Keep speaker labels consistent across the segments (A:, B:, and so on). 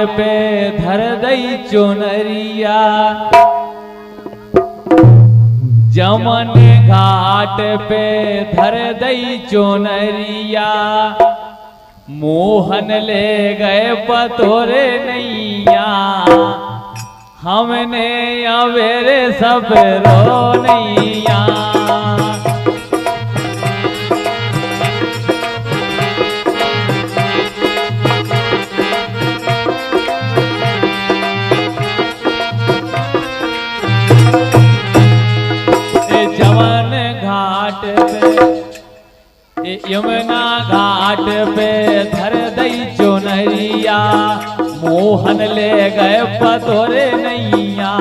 A: पे धर दई चुनरिया, जमन घाट पे धर दई चुनरिया, मोहन ले गए पतोरे नैया, हमने अवेरे सब रो नैया। जमन घाट पे यमुना घाट पे धर दई चुनरिया, मोहन ले गए पतोरे नैया,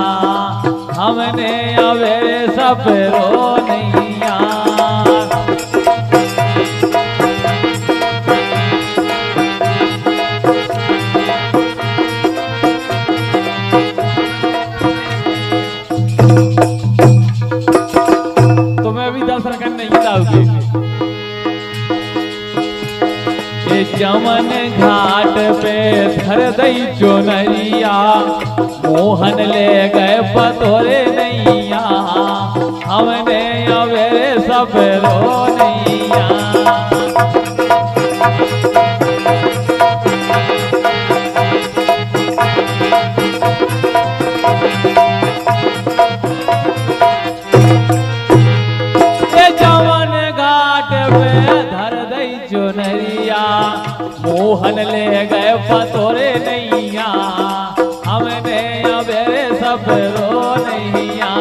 A: हमने अवेरे सब रो नैया। तुम्हें भी दर्शन करने नहीं जाओगे। जमन घाट पे धर दई चुनरिया, मोहन ले गए पतोरे नैया, हमने अवेरे सब रो नैया। जमन घाट पे धर दई चुनरिया, मोहन ले गए पतोरे नैया, हमने अवेरे सब रो नैया।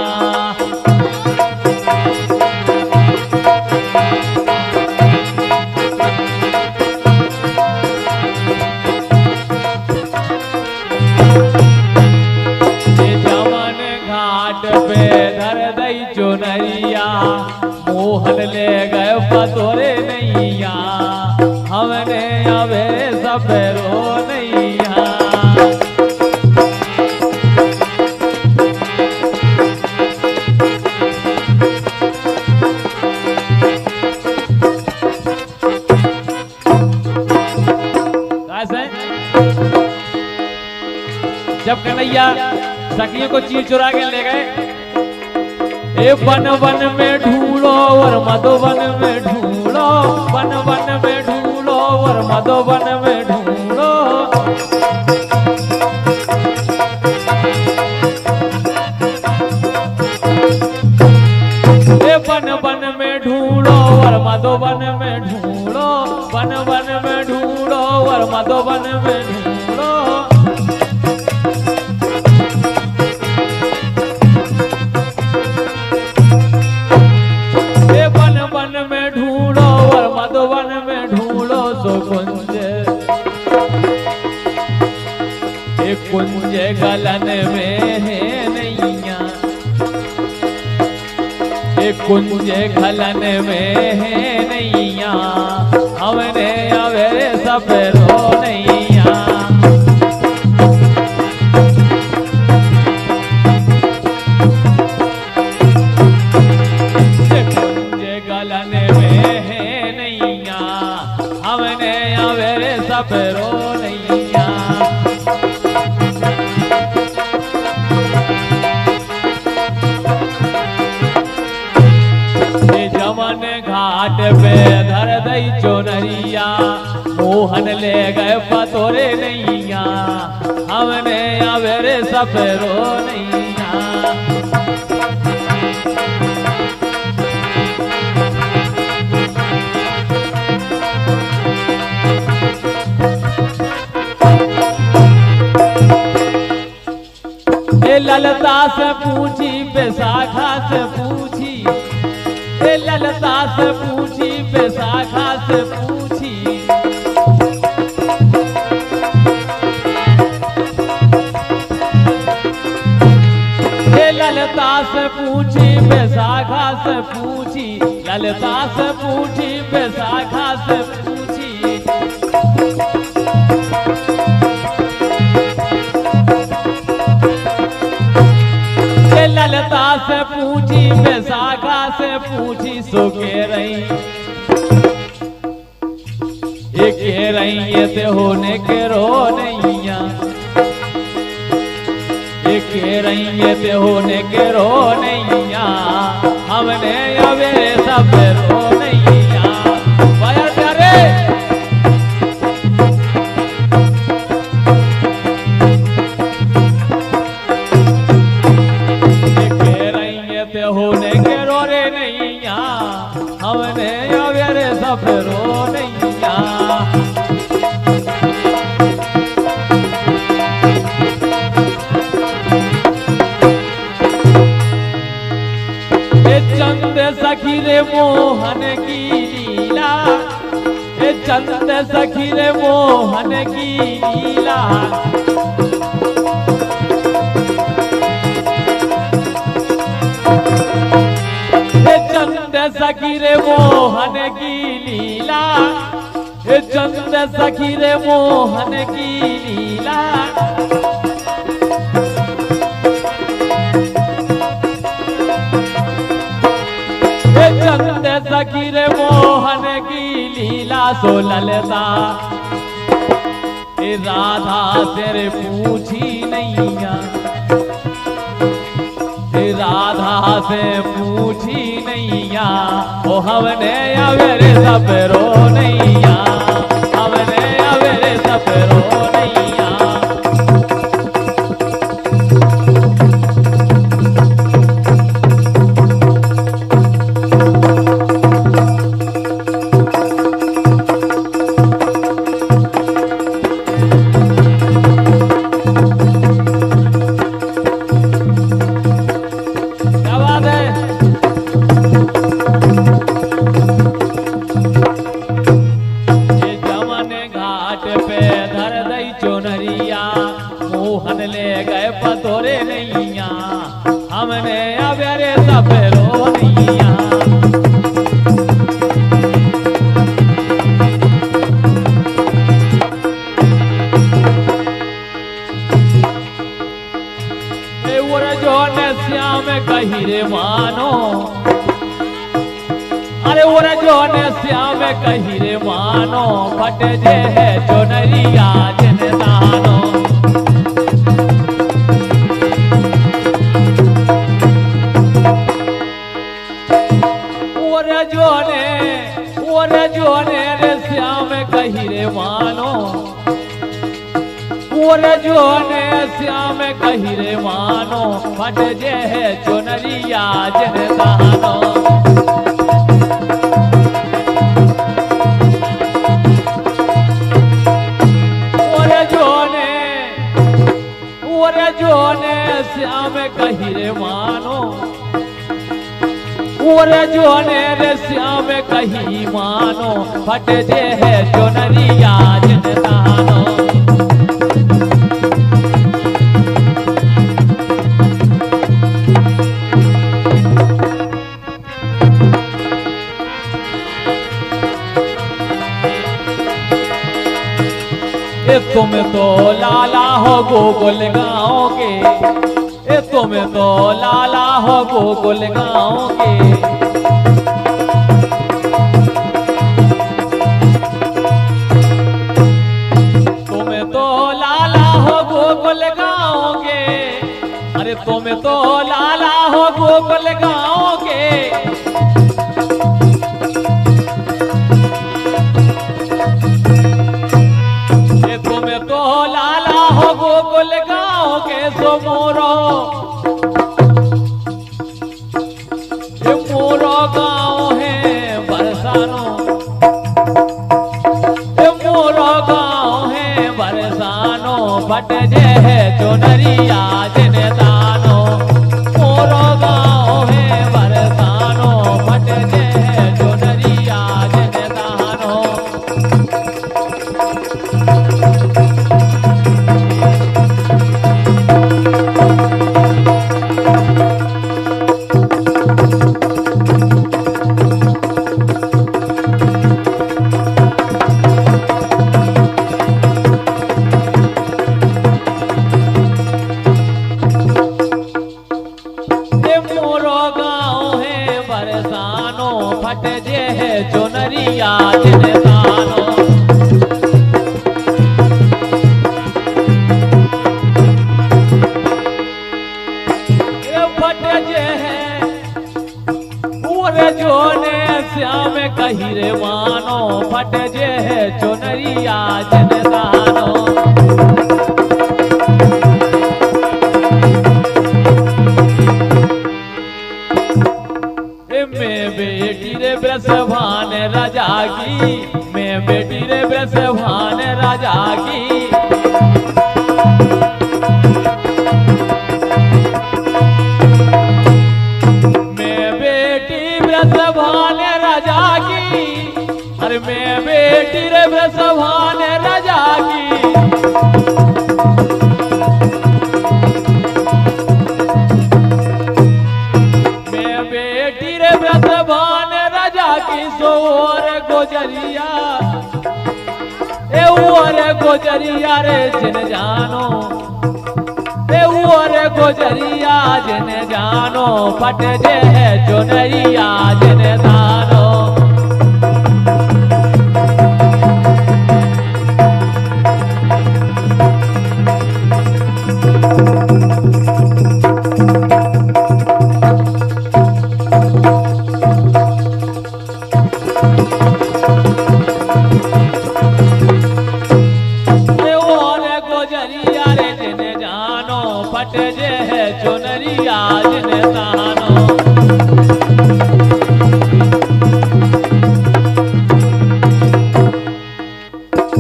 A: जमन घाट पे धर दई चुनरिया, मोहन ले गए पतोरे नैया, हमने अवेरे सब रो नैया। जब कन्हैया सखियों को चीर चुरा के ले गए, ए वन वन में ढूंढो और मधुवन में ढूंढो, वन वन में ढूंढो और मधुवन में ढूंढो। ए वन वन में ढूंढो और मधुवन में ढूंढो, वन वन में ढूंढो और मधुवन में ढूंढो। मधुवन में ढूंढो सो कुंज, एक कुंज गलन में है नैया, एक कुंज गलन में है नैया, हमने अवेरे सब रो नैया। कुंज गलन में है नैया, हमने अवेरे सब रो नैया। जमन घाट पे धर दई चुनरिया, मोहन ले गए पतोरे नैया, हमने अवेरे सब रो नैया। ललता से पूछी बैसाखा से पूछी, ललता से पूछी बैसाखा से पूछी, ललता से पूछी बैसाखा से पूछी, ललता से पूछी बैसाखा से पूछी। ललता से पूछी बैसाखा से पूछी, सो के रही ये के रही ये ते होने के रो नैया, रही ते होने के रो नैया हमने अवे सब रो नैया वाया प्यारे के रही ते होने के रो रे नैया हमने अवे सब रो नैया चंद सखी रे मोहन की लीला ए चंद सखी रे मोहन की लीला ए चंद सखी रे मोहन की लीला ए चंद सखी रे मोहन की लीला चंद सखी रे मोहन की लीला सो ललता राधा तेरे पूछी नैया राधा से पूछी नैया ओ हमने अवेरे सब रो नैया हमने अवेरे सब रो नैया मोहन ले गए पतोरे नैया हमने अवेरे सब रो नैया जो ने श्याम कही रे मानो अरे वो जो ने श्याम कही रे मानो फट जे है जो नरिया जिन दानो जो ने रे श्याम कही रे मानो जो ने श्याम कही रे मानो फट जे है जो नरिया जिन दानो जो ने श्याम कही रे मानो जो ने रे श्याम कही मानो फट जे है जो नरिया जिन दानो तुम तो लाला हो गोकुल गाँव के तुम तो लाला हो गोकुल गाँव के तुम तो लाला हो गोकुल गाँव के अरे तुम तो लाला हो गोकुल गाँव के गोकुल गाँव के सो मोरो गाँव है बरसानो मोरो गाँव है बरसानो बट जे है जो नरिया जिन दानो मोरो गाँव है बरसानो बट जे है जो नरिया जिन दानो मैं बेटी ब्रजभान राजा की, अरे मैं बेटी रे ब्रजभान राजा की। मैं बेटी रे ब्रजभान राजा की सोर गोजरिया, ए ओर गोजरिया रे जिन जानो, ए ओर गोजरिया जिन जानो, फट जे है चुनरिया जिन दानो। फट जे है चुनरिया जिन दानो।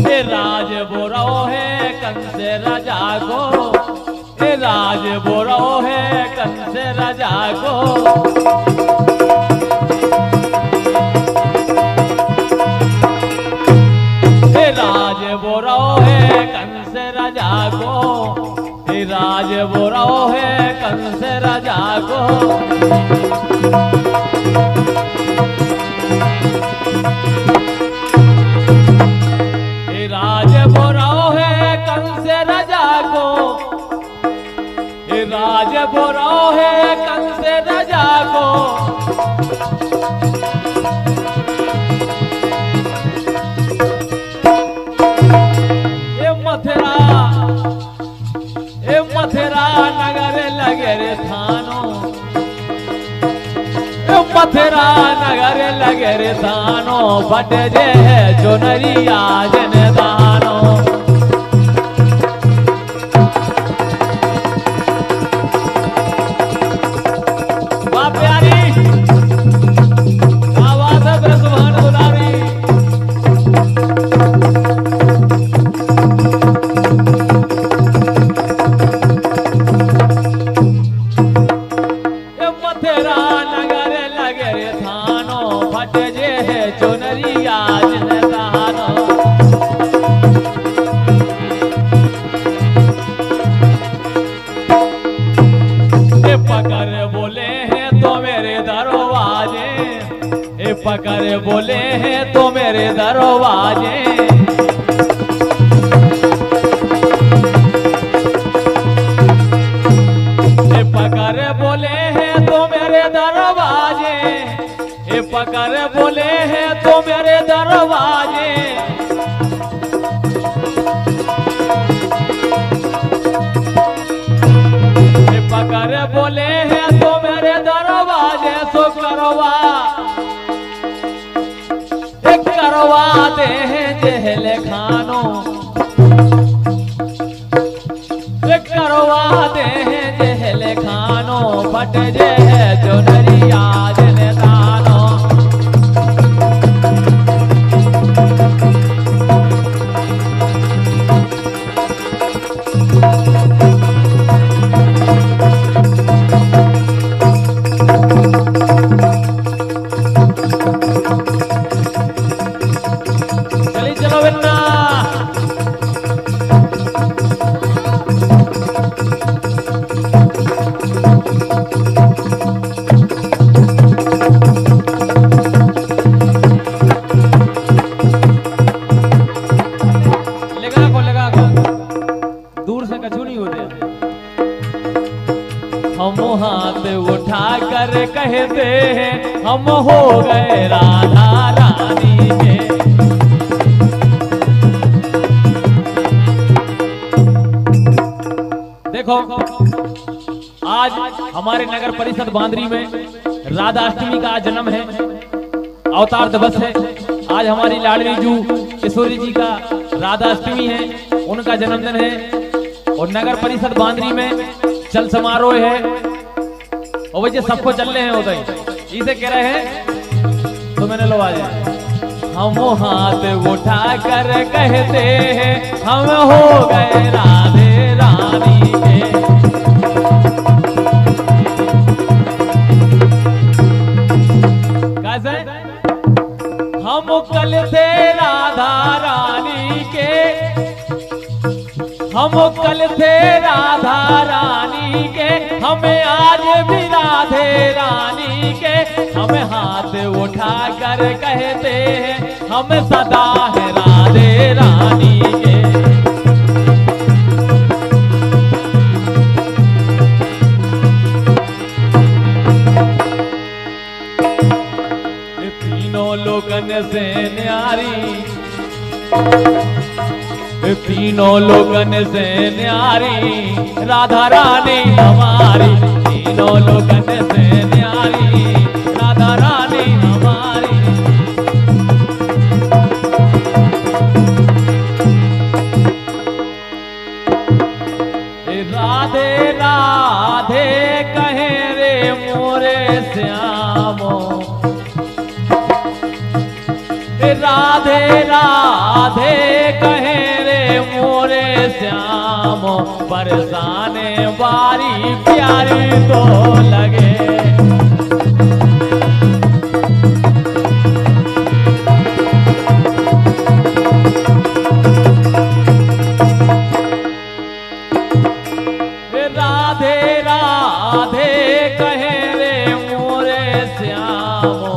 A: ए राज बोरो है कंस राजा को, ए राज बोरो है कंस राजा को। ए राज बोरो है कंस राजा को, राज बोरो है कंस राजा को। राज बोरो है कंस राजा को, राज बोरो है कंस राजा को। ये मथुरा, ए मथुरा नगर लगे रे थानो, ए मथुरा नगर लगे रे थानो, फट जे है चुनरिया जिन दानो। वाह प्यारी आवाज है ब्रजभान दुलारी। मथुरा नगर लगे रे थानो, फट जे है चुनरिया जिन दानो। ए पकड़ बोले हैं तो मेरे दरवाजे, ए पकड़ बोले हैं तो मेरे दरवाजे। पकड़ बोले हैं तो मेरे दरवाजे, ए पकड़ बोले हैं तो मेरे दरवाजे। ए पकड़ बोले हैं तो मेरे दरवाजे। सो करवा, ए करवा दे हैं जेल खानो, ए करवा दे हैं जेल खानो, फट जे है चुनरिया जिन दानो। चली चलो बिन्ना। हम हाथ उठा कर कहते हैं हम हो गए राधा रानी के। देखो आज हमारे नगर परिषद बांदरी में राधाष्टमी का जन्म है, अवतार दिवस है। आज हमारी लाडली जू किशोरी जी का राधाष्टमी है, उनका जन्मदिन है। और नगर परिषद बांदरी में चल समारोह है और वैसे सबको चलने हैं उधर इसे कह रहे हैं। तो मैंने लो आज हम हाथ उठा कर कहते हैं हम हो गए राधे राधे। थे राधा रानी के, हमें आज भी राधे रानी के, हमें हाथ उठा कर कहते हैं हम सदा है राधे रानी के। तीनों लोगन से न्यारी, तीनों लोगन से न्यारी राधा रानी हमारी, तीनों लोगन से न्यारी राधा रानी हमारी। राधे राधे कहे रे मोरे श्यामो, राधे राधे कहे रे मोरे श्यामो, बरसाने बारी प्यारी तो लगे। राधे राधे कहे रे मोरे श्यामो।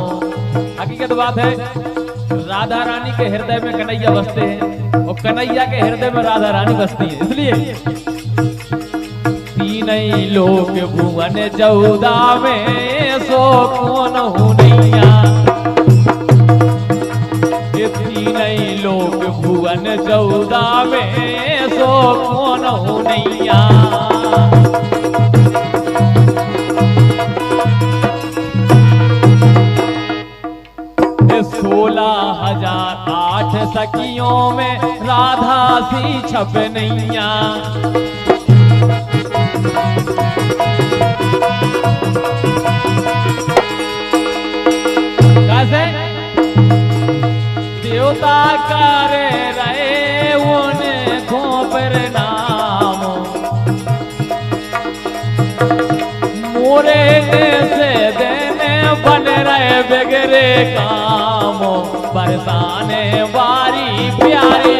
A: हकीकत बात है, राधा रानी के हृदय में कन्हैया बसते हैं और कन्हैया के हृदय में राधा रानी बसती है। इसलिए तीन ही लोक भुवन चौदा में सो कौन हूँ नैया, ये तीन ही लोक भुवन चौदा में सो कौन हूँ नैया। 16,008 सखियों में राधा सी छप नैया। कैसे देवता करे रहे उनको प्रणाम, मोरे से देने बन रहे बिगड़े काम, बरसाने बारी प्यारी